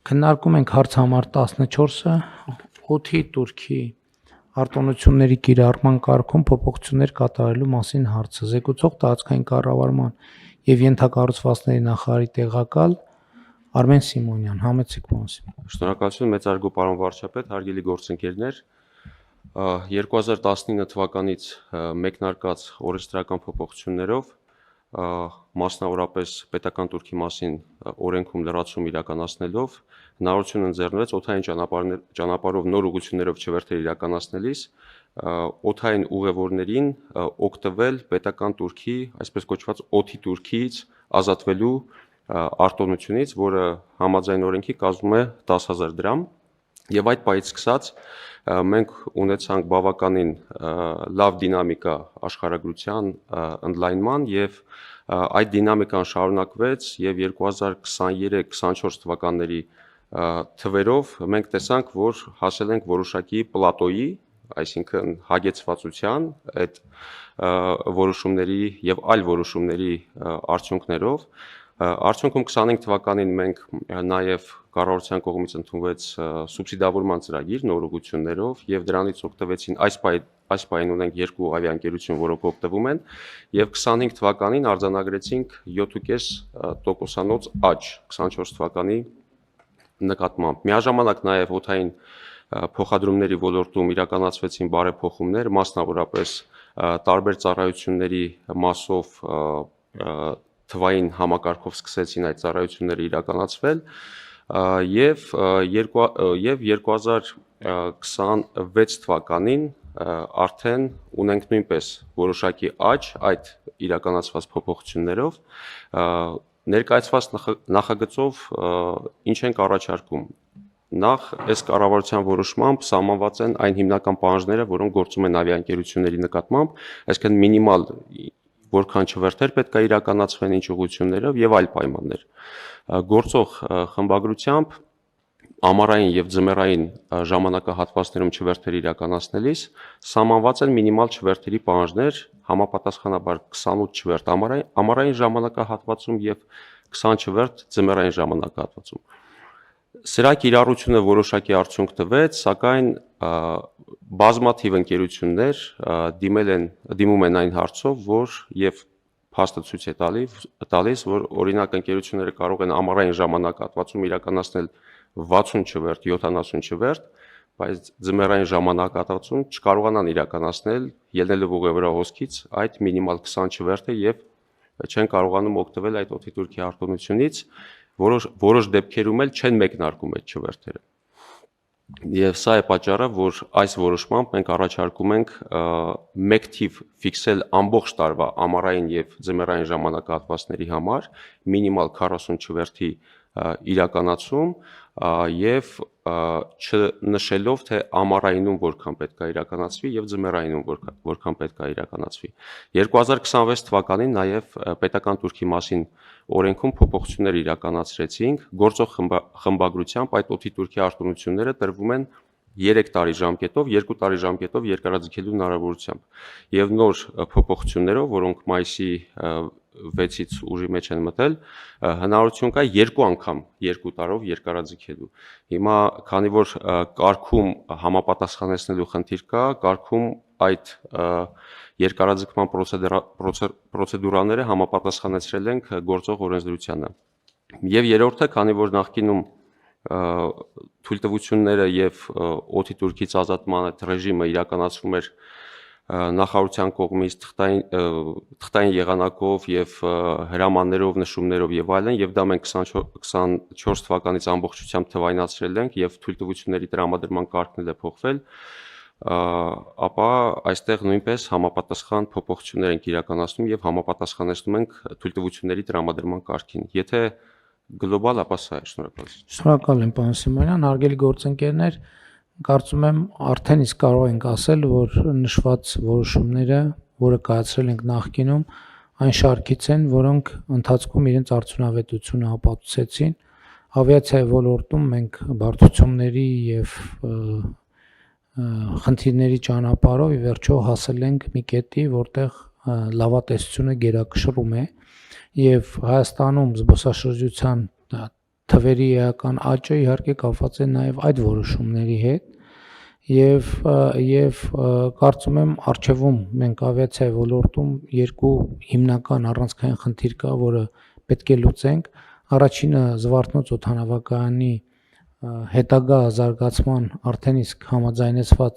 Քննարկում ենք հարց համար 14-ը օդի տուրքի արտոնությունների կիրառման կարգում փոփոխություններ կատարելու մասին հարցը։ Զեկուցող տարածքային կառավարման եւ ենթակառուցվածքների նախարարի տեղակալ Արմեն Սիմոնյան, համեցեք պարոն։ Շնորհակալություն մեծարգո պարոն վարչապետ, հարգելի գործընկերներ։ 2019 թվականից մեկնարկած օրենսդրական փոփոխություններով մասնավորապես պետական տուրքի մասին օրենքում լրացում իրականացնելով հնարավորություն ընձեռնվեց օդային ճանապարհով նոր ուղղություններով չվերթեր իրականացնելիս օդային ուղևորներին օգտվել պետական տուրքի, այսպես կոչված օդի տուրքից ազատվելու արտոնությունից, որը համաձայն օրենքի կազմում է 10,000 դրամ, եւ այդ պահից սկսած մենք ունեցանք բավականին լավ դինամիկա աշխարհագրության ընդլայնման եւ այդ դինամիկան շարունակվեց եւ 2023-24 թվականների թվերով մենք տեսանք, որ հասել ենք որոշակի պլատոյի, այսինքն հագեցվածության այդ որոշումների եւ այլ որոշումների արդյունքներով Արդյունքում 25 թվականին մենք նաև կառավարության կողմից ընդունվեց սուբսիդավորման ծրագիր նոր ուղղություններով եւ դրանից օգտվեցին այս պահին ունենք երկու ավիաընկերություն, որոնք օգտվում են եւ 25 թվականին արձանագրեցինք 7.5% աճ 24 թվականի նկատմամբ։ Միաժամանակ նաև օդային փոխադրումների ոլորտում իրականացվեցին բարեփոխումներ, մասնավորապես տարբեր ծառայությունների մասով թվային համակարգով սկսեցին այդ ծառայությունները իրականացվել եւ 2026 թվականին արդեն ունենք նույնպես որոշակի աճ այդ իրականացված փոփոխություններով ներկայացված նախագծով ինչ ենք առաջարկում Նախ այս կառավարության որոշմամբ սահմանված են այն հիմնական պահանջները, որոնք գործում են ավիաընկերությունների նկատմամբ, այսինքն մինիմալ որքան չվերթեր պետք է իրականացվեն ինչ ուղղություններով եւ այլ պայմաններ։ Գործող խմբագրությամբ ամառային եւ ձմեռային ժամանակահատվածներում չվերթեր իրականացնելիս սահմանված են մինիմալ չվերթերի պահանջներ, համապատասխանաբար 28 չվերթ ամառային ժամանակահատվածում եւ 20 չվերթ ձմեռային ժամանակահատվածում։ Սրա կիրառությունը որոշակի արդյունք տվեց, սակայն բազմաթիվ ընկերություններ դիմում են այն հարցով, որ եւ փաստը ցույց է տալիս, որ օրինակ ընկերությունները կարող են ամառային ժամանակահատվածում իրականացնել 60 չվերթ, 70 չվերթ, բայց ձմեռային ժամանակահատվածում չկարողանան իրականացնել ելնելով ուղևորի հոսքից այդ մինիմալ 20 չվերթը եւ չեն կարողանում օգտվել այդ օդի տուրքի արտոնությունից, որոշ դեպքերում էլ չեն մեկնարկում այդ չվերթերը։ Եվ սա է պատճառը, որ այս որոշմամբ մենք առաջարկում ենք մեկ թիվ ֆիքսել ամբողջ տարվա ամառային եւ ձմեռային ժամանակահատվածների համար մինիմալ 40 չվերթի իրականացում եւ չնշելով թե ամառայինում որքան պետք է իրականացվի եւ ձմեռայինում որքան պետք է իրականացվի։ 2026 թվականին նաեւ պետական տուրքի մասին օրենքում փոփոխություններ իրականացրեցինք, գործող խմբագրությամբ այդ օդի տուրքի արտոնությունները տրվում են 3 տարի ժամկետով, 2 տարի ժամկետով երկարաձգելու հնարավորությամբ։ Եվ նոր փոփոխություններով, որոնք մայիսի 6-ից ուժի մեջ են մտել, հնարավորություն կա 2 անգամ 2 տարով երկարաձգելու։ Հիմա, քանի որ կարգում համապատասխանեցնելու խնդիր կա, կարգում այդ երկարաձգման պրոցեդուրաները համապատասխանեցրել ենք գործող օրենսդրությանը։ Եվ երրորդը, քանի որ նախկինում թույլտվությունները եւ օդի տուրքից ազատման այդ ռեժիմը իրականացվում էր նախարարության կողմից թղթային եղանակով եւ հրամաններով, նշումներով եւ այլն, եւ դա մենք 24 թվականից ամբողջությամբ թվայնացրել ենք եւ թույլտվությունների տրամադրման կարգն է փոխվել, ապա այստեղ նույնպես համապատասխան փոփոխություններ ենք իրականացնում եւ համապատասխանեցնում ենք թույլտվությունների տրամադրման կարգին։ Եթե գլոբալ, ապա սա է, շնորհակալություն։ Շնորհակալ եմ, պարոն Սիմոնյան, հարգելի գործընկերներ, կարծում եմ արդեն իսկ կարող ենք ասել, որ նշված որոշումները, որը կայացրել ենք նախկինում, այն շարքից են, որոնք ընթացքում իրենց արդյունավետությունը ապացուցեցին։ Ավիացիայի ոլորտում մենք բարդությունների եւ խնդիրների ճանապարհով ի վերջո հասել ենք մի կետի, որտեղ լավատեսությունը գերակշռում է եւ Հայաստանում զբոսաշրջության թվերի էական աճը իհարկե կապված է նաև այդ որոշումների հետ եւ կարծում եմ արժևում մենք ավիացիայի ոլորտում երկու հիմնական առանցքային խնդիր կա, որը պետք է լուծենք։ Առաջինը Զվարթնոց օդանավակայանի հետագա զարգացման արդեն իսկ համաձայնեցված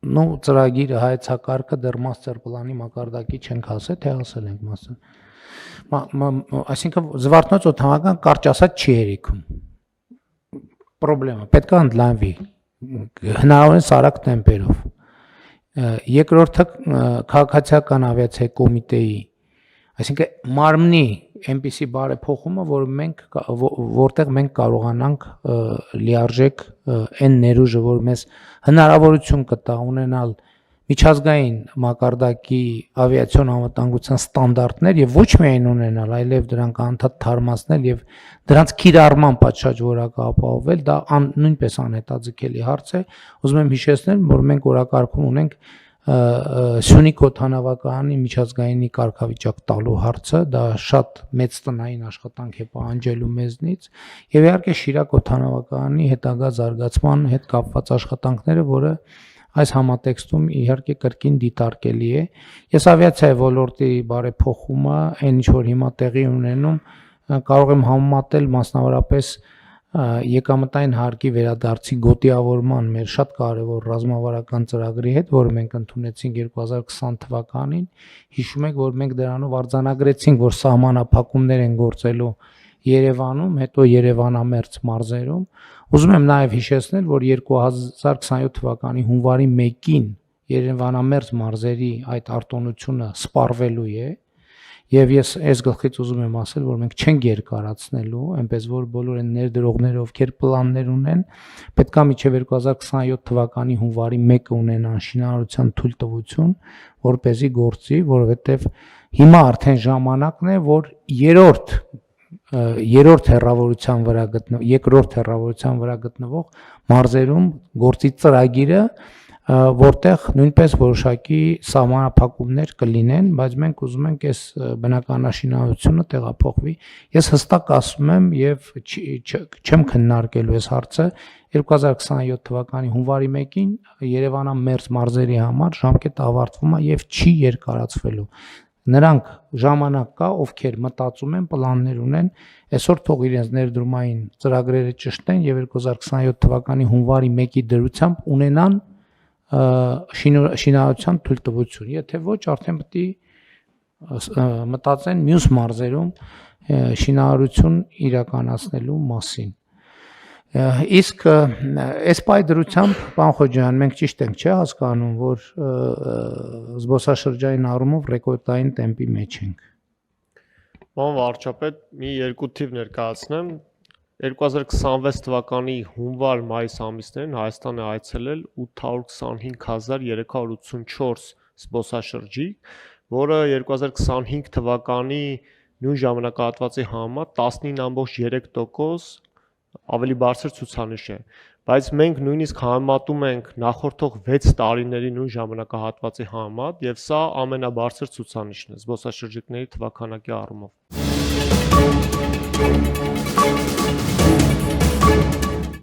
ծրագիրը հայեցակարգը դեռ master plan-ի մակարդակի չենք հասել, թե հասել ենք master։ Այսինքն Զվարթնոց օդանավական կարճ ասած չի հերիքում։ Պրոբլեմը պետք է ընդլայնվի հնարավորինս արագ տեմպերով։ Երկրորդը քաղաքացիական ավիացիայի կոմիտեի, այսինքն մարմնի այնպիսի բարեփոխումը, որտեղ մենք կարողանանք լիարժեք այն ներուժը, որ մեզ հնարավորություն կտա ունենալ միջազգային մակարդակի ավիացիոն անվտանգության ստանդարտներ եւ ոչ միայն ունենալ, այլև դրանք անդադ թարմացնել եւ դրանց կիրառման պատշաճ որակը ապահովել, դա նույնպես անհետաձգելի հարց է։ Ուզում եմ հիշեցնել, որ մենք օրակարգում ունենք Սյունիք օդանավակայանի միջազգայինի կարգավիճակ տալու հարցը, դա շատ մեծ տնային աշխատանք է պահանջելու մեզնից, եւ իհարկե Շիրակ օդանավակայանի հետագա զարգացման հետ կապված աշխատանքները, որը այս համատեքստում իհարկե կրկին դիտարկելի է։ Ես ավիացիայի ոլորտի բարեփոխումը, այն ինչ որ հիմա տեղի ունենում, կարող եմ համեմատել մասնավորապես եկամտային հարկի վերադարձի գոտիավորման մեր շատ կարևոր ռազմավարական ծրագրի հետ, որը մենք ընդունեցինք 2020 թվականին, հիշում եք, որ մենք դրանով արձանագրեցինք, որ սահմանափակումներ են գործելու Երևանում, հետո Երևանամերձ մարզերում։ Ուզում եմ նաև հիշեցնել, որ 2027 թվականի հունվարի 1-ին Երևանամերձ մարզերի այդ արտոնությունը սպառվելու է, եւ ես այս գլխից ուզում եմ ասել, որ մենք չենք երկարացնելու, այնպես որ բոլոր այն ներդրողները, ովքեր պլաններ ունեն, պետք է մինչև 2027 թվականի հունվարի 1-ը ունենան շինարարության թույլտվություն, որպեսզի գործի, որովհետեւ հիմա արդեն ժամանակն է, որ երկրորդ հեռավորության վրա գտնվող մարզերում գործի ծրագիրը, որտեղ նույնպես որոշակի սահմանափակումներ կլինեն, բայց մենք ուզում ենք այս բնականաշինարարությունը տեղափոխվի։ Ես հստակ ասում եմ եւ չեմ քննարկելու այս հարցը 2027 թվականի հունվարի 1-ին Երևանամերձ մարզերի համար ժամկետը ավարտվում է եւ չի երկարացվելու։ Նրանք ժամանակ կա, ովքեր մտածում են, պլաններ ունեն, այսօր թող իրենց ներդրումային ծրագրերը ճշտեն եւ 2027 թվականի հունվարի 1-ի դրությամբ ունենան շինարարության թույլտվություն, եթե ոչ արդեն պետք է մտածեն մյուս մարզերում շինարարություն իրականացնելու մասին։ Իսկ այս պայդրությամբ, պարոն Խոջյան, մենք ճիշտ ենք, չէ՞ հասկանում, որ զբոսաշրջային առումով ռեկորդային տեմպի մեջ ենք։ Պարոն վարչապետ, մի երկու թիվ ներկայացնեմ։ 2026 թվականի հունվար-մայիս ամիսներին Հայաստան է այցելել 825,384 զբոսաշրջիկ, որը 2025 թվականի նույն ժամանակահատվածի համեմատ 19.3% ավելի բարձր ցուցանիշ է, բայց մենք նույնիսկ համեմատում ենք նախորդող 6 տարիների նույն ժամանակահատվածի համեմատ, եւ սա ամենաբարձր ցուցանիշն է զբոսաշրջիկների թվաքանակի առումով։